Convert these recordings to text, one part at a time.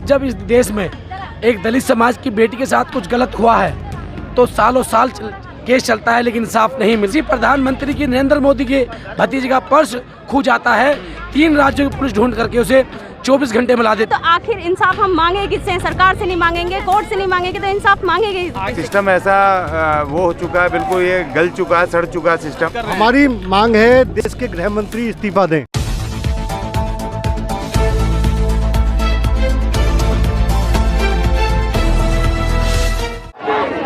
जब इस देश में एक दलित समाज की बेटी के साथ कुछ गलत हुआ है तो सालों साल केस चलता है लेकिन इंसाफ नहीं मिलती। प्रधानमंत्री की नरेंद्र मोदी के भतीजे का पर्स खो जाता है, 3 राज्यों की पुलिस ढूंढ करके उसे 24 घंटे में ला देते। तो आखिर इंसाफ हम मांगे किससे? सरकार से नहीं मांगेंगे, कोर्ट से नहीं मांगेंगे, तो इंसाफ मांगेंगे। सिस्टम ऐसा वो हो चुका है, बिल्कुल ये गल चुका है, सड़ चुका है सिस्टम। हमारी मांग है देश के गृह मंत्री इस्तीफा दें।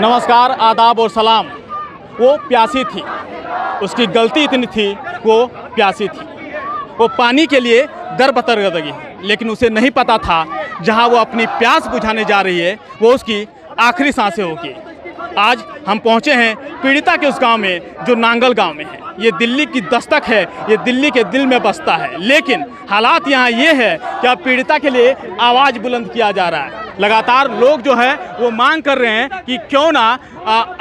नमस्कार, आदाब और सलाम। वो प्यासी थी, उसकी गलती इतनी थी, वो प्यासी थी, वो पानी के लिए दर बतर गई, लेकिन उसे नहीं पता था जहां वो अपनी प्यास बुझाने जा रही है वो उसकी आखिरी सांसें होगी। आज हम पहुंचे हैं पीड़िता के उस गांव में जो नांगल गांव में है। ये दिल्ली की दस्तक है, ये दिल्ली के दिल में बसता है, लेकिन हालात यहाँ ये है कि अब पीड़िता के लिए आवाज़ बुलंद किया जा रहा है। लगातार लोग जो है वो मांग कर रहे हैं कि क्यों ना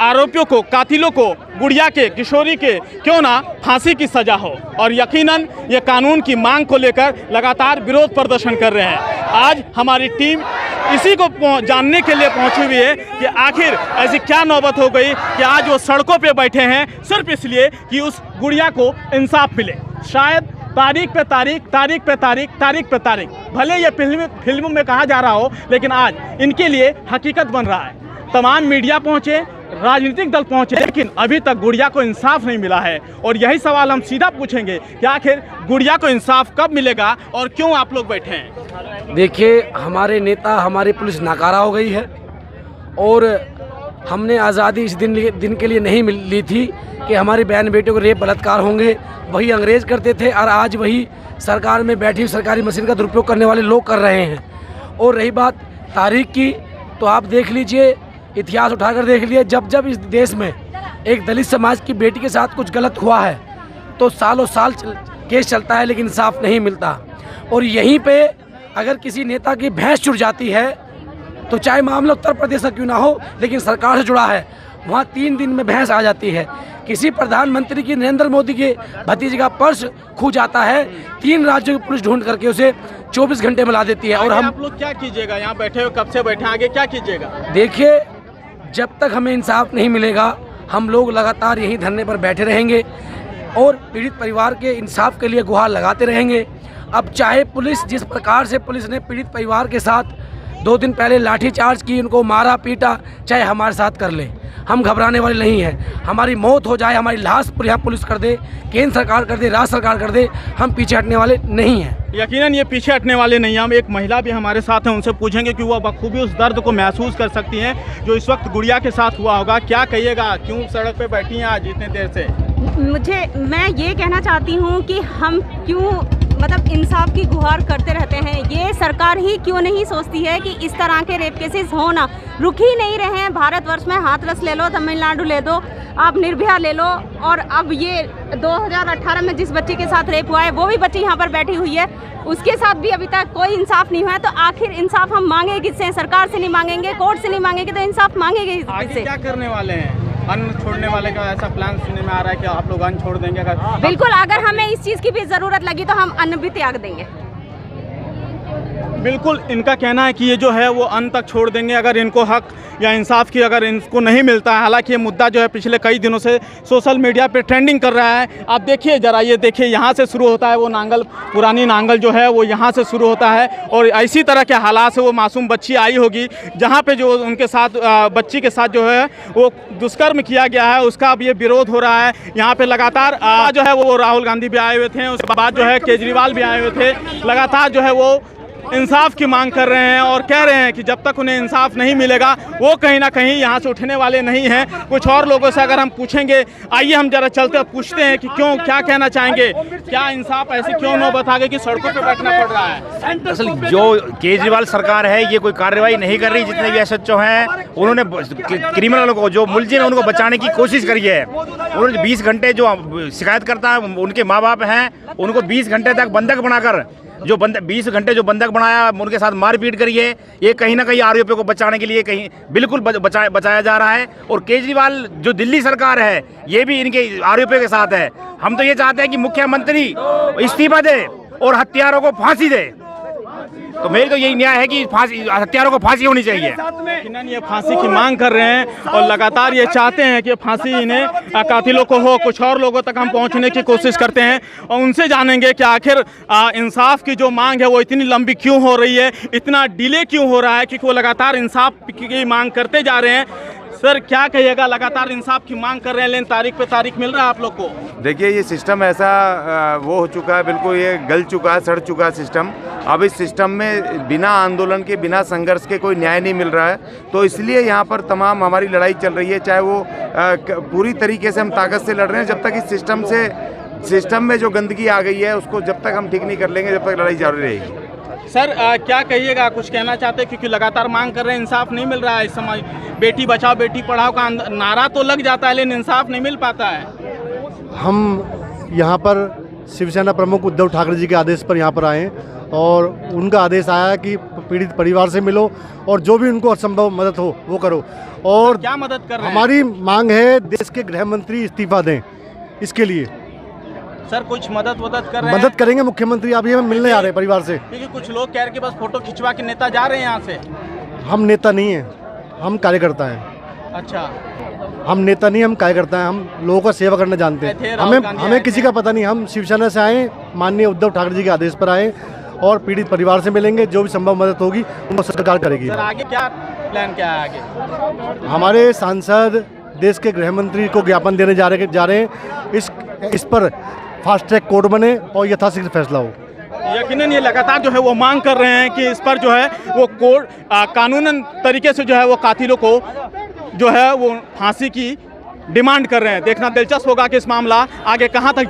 आरोपियों को, कातिलों को, गुड़िया के, किशोरी के क्यों ना फांसी की सज़ा हो, और यकीनन ये कानून की मांग को लेकर लगातार विरोध प्रदर्शन कर रहे हैं। आज हमारी टीम इसी को जानने के लिए पहुंची हुई है कि आखिर ऐसी क्या नौबत हो गई कि आज वो सड़कों पे बैठे हैं सिर्फ इसलिए कि उस गुड़िया को इंसाफ मिले। शायद तारीख पे तारीख, तारीख पे तारीख, तारीख पे तारीख, भले ये फिल्मों में कहा जा रहा हो, लेकिन आज इनके लिए हकीकत बन रहा है। तमाम मीडिया पहुंचे, राजनीतिक दल पहुंचे, लेकिन अभी तक गुड़िया को इंसाफ नहीं मिला है। और यही सवाल हम सीधा पूछेंगे कि आखिर गुड़िया को इंसाफ कब मिलेगा और क्यों आप लोग बैठे हैं। देखिए, हमारे नेता, हमारी पुलिस नाकारा हो गई है और हमने आज़ादी इस दिन के लिए नहीं ली थी कि हमारी बहन बेटियों को रेप बलात्कार होंगे। वही अंग्रेज़ करते थे और आज वही सरकार में बैठी सरकारी मशीन का दुरुपयोग करने वाले लोग कर रहे हैं। और रही बात तारीख की, तो आप देख लीजिए, इतिहास उठाकर देख लीजिए, जब इस देश में एक दलित समाज की बेटी के साथ कुछ गलत हुआ है तो सालों साल केस चलता है लेकिन इंसाफ नहीं मिलता। और यहीं पे अगर किसी नेता की भैंस छूट जाती है तो चाहे मामला उत्तर प्रदेश का क्यों ना हो, लेकिन सरकार से जुड़ा है, वहाँ 3 दिन में भैंस आ जाती है। किसी प्रधानमंत्री की नरेंद्र मोदी के भतीजे का पर्स खो जाता है, 3 राज्यों की पुलिस ढूंढ करके उसे 24 घंटे में ला देती है। और हम आप लोग क्या कीजिएगा? यहाँ बैठे हो, कब से बैठे, आगे क्या कीजिएगा? देखिए, जब तक हमें इंसाफ नहीं मिलेगा हम लोग लगातार यहीं धरने पर बैठे रहेंगे और पीड़ित परिवार के इंसाफ के लिए गुहार लगाते रहेंगे। अब चाहे पुलिस, जिस प्रकार से पुलिस ने पीड़ित परिवार के साथ 2 दिन पहले लाठीचार्ज की, उनको मारा पीटा, चाहे हमारे साथ कर ले, हम घबराने वाले नहीं हैं। हमारी मौत हो जाए, हमारी लाश यहाँ पुलिस कर दे, केंद्र सरकार कर दे, राज्य सरकार कर दे, हम पीछे हटने वाले नहीं हैं। यकीनन ये पीछे हटने वाले नहीं हैं। हम एक महिला भी हमारे साथ हैं, उनसे पूछेंगे कि वह बखूबी उस दर्द को महसूस कर सकती हैं जो इस वक्त गुड़िया के साथ हुआ होगा। क्या कहिएगा, क्यों सड़क पे बैठी हैं आज इतने देर से? मैं ये कहना चाहती हूँ कि हम क्यों इंसाफ की गुहार करते रहते हैं। ये सरकार ही क्यों नहीं सोचती है कि इस तरह के रेप केसेस होना रुक ही नहीं रहे हैं भारतवर्ष में। हाथरस ले लो, तमिलनाडु ले दो, आप निर्भया ले लो, और अब ये 2018 में जिस बच्ची के साथ रेप हुआ है वो भी बच्ची यहाँ पर बैठी हुई है, उसके साथ भी अभी तक कोई इंसाफ नहीं हुआ है। तो आखिर इंसाफ हम मांगे किससे? सरकार से नहीं मांगेंगे, कोर्ट से नहीं मांगेंगे, तो इंसाफ मांगेंगे किससे? क्या करने वाले हैं? अन्न छोड़ने वाले का ऐसा प्लान सुनने में आ रहा है कि आप लोग अन्न छोड़ देंगे? बिल्कुल, अगर हमें इस चीज़ की भी ज़रूरत लगी तो हम अन्न भी त्याग देंगे। बिल्कुल, इनका कहना है कि ये जो है वो अंत तक छोड़ देंगे अगर इनको हक या इंसाफ की अगर इनको नहीं मिलता है। हालांकि ये मुद्दा जो है पिछले कई दिनों से सोशल मीडिया पे ट्रेंडिंग कर रहा है। आप देखिए ज़रा, ये देखिए, यहाँ से शुरू होता है वो नांगल, पुरानी नांगल जो है वो यहाँ से शुरू होता है, और इसी तरह के हालात से वो मासूम बच्ची आई होगी जहाँ पे जो उनके साथ बच्ची के साथ जो है वो दुष्कर्म किया गया है, उसका अब ये विरोध हो रहा है। यहाँ पे लगातार जो है वो राहुल गांधी भी आए हुए थे, उसके बाद जो है केजरीवाल भी आए हुए थे। लगातार जो है वो इंसाफ की मांग कर रहे हैं और कह रहे हैं कि जब तक उन्हें इंसाफ नहीं मिलेगा वो कहीं ना कहीं यहाँ से उठने वाले नहीं हैं। कुछ और लोगों से अगर हम पूछेंगे, आइए हम जरा चलते पूछते हैं कि क्यों, क्या कहना चाहेंगे, क्या इंसाफ ऐसी क्यों नौबत आ गई कि सड़कों पे बैठना पड़ रहा है? असल जो केजरीवाल सरकार है ये कोई कार्रवाई नहीं कर रही। जितने भी एसएचओ हैं उन्होंने क्रिमिनलों को, जो मुलजिम है उनको बचाने की कोशिश करी है। उन्होंने 20 घंटे, जो शिकायत करता है उनके माँ बाप हैं, उनको 20 घंटे तक बंधक बनाकर, जो 20 घंटे जो बंधक बनाया, उनके साथ मारपीट करी है। ये कहीं ना कहीं आरोपियों को बचाने के लिए कहीं बिल्कुल बचाया जा रहा है। और केजरीवाल जो दिल्ली सरकार है ये भी इनके आरोपियों के साथ है। हम तो ये चाहते हैं कि मुख्यमंत्री इस्तीफा दे और हत्यारों को फांसी दे। तो मेरी तो यही न्याय है कि फांसी, हत्यारों को फांसी होनी चाहिए। यकीनन ये फांसी की मांग कर रहे हैं और लगातार ये चाहते हैं कि फांसी इन्हें कातिलों को हो। कुछ और लोगों तक हम पहुंचने की कोशिश करते हैं और उनसे जानेंगे कि आखिर इंसाफ की जो मांग है वो इतनी लंबी क्यों हो रही है, इतना डिले क्यों हो रहा है, क्योंकि वो लगातार इंसाफ की मांग करते जा रहे हैं। सर क्या कहिएगा, लगातार इंसाफ की मांग कर रहे हैं लेकिन तारीख पे तारीख मिल रहा है आप लोग को? देखिए ये सिस्टम ऐसा वो हो चुका है, बिल्कुल ये गल चुका है, सड़ चुका है सिस्टम। अब इस सिस्टम में बिना आंदोलन के, बिना संघर्ष के कोई न्याय नहीं मिल रहा है। तो इसलिए यहाँ पर तमाम हमारी लड़ाई चल रही है, चाहे वो पूरी तरीके से हम ताकत से लड़ रहे हैं। जब तक इस सिस्टम में जो गंदगी आ गई है उसको जब तक हम ठीक नहीं कर लेंगे, जब तक लड़ाई जारी रहेगी। सर क्या कहिएगा, कुछ कहना चाहते हैं? क्योंकि लगातार मांग कर रहे हैं, इंसाफ नहीं मिल रहा है इस समय। बेटी बचाओ बेटी पढ़ाओ का नारा तो लग जाता है लेकिन इंसाफ नहीं मिल पाता है। हम यहाँ पर शिवसेना प्रमुख उद्धव ठाकरे जी के आदेश पर यहाँ पर आए और उनका आदेश आया कि पीड़ित परिवार से मिलो और जो भी उनको असंभव मदद हो वो करो। और क्या मदद कर रहे हैं? हमारी मांग है देश के गृह मंत्री इस्तीफा दें, इसके लिए सर कुछ मदद कर रहे हैं? मदद करेंगे मुख्यमंत्री। अभी हम मिलने आ रहे हैं परिवार से, क्योंकि कुछ लोग कह रहे कि बस फोटो खिंचवा के नेता जा रहे हैं यहाँ से। हम नेता नहीं हैं, हम कार्यकर्ता हैं। अच्छा, हम नेता नहीं, हम कार्यकर्ता हैं, हम लोगों का सेवा करना जानते हैं। हमें किसी का पता नहीं, हम शिवसेना से आए, माननीय उद्धव ठाकरे जी के आदेश पर आए और पीड़ित परिवार से मिलेंगे। जो भी संभव मदद होगी उनको सरकार करेगी। सर आगे क्या प्लान क्या है आगे? हमारे सांसद देश के गृह मंत्री को ज्ञापन देने जा रहे हैं। इस पर फास्ट ट्रैक कोर्ट बने और यथाशीघ्र फैसला हो। यकीनन ये लगातार जो है वो मांग कर रहे हैं कि इस पर जो है वो कोर्ट कानूनन तरीके से जो है वो कातिलों को जो है वो फांसी की डिमांड कर रहे हैं। देखना दिलचस्प होगा कि इस मामला आगे कहां तक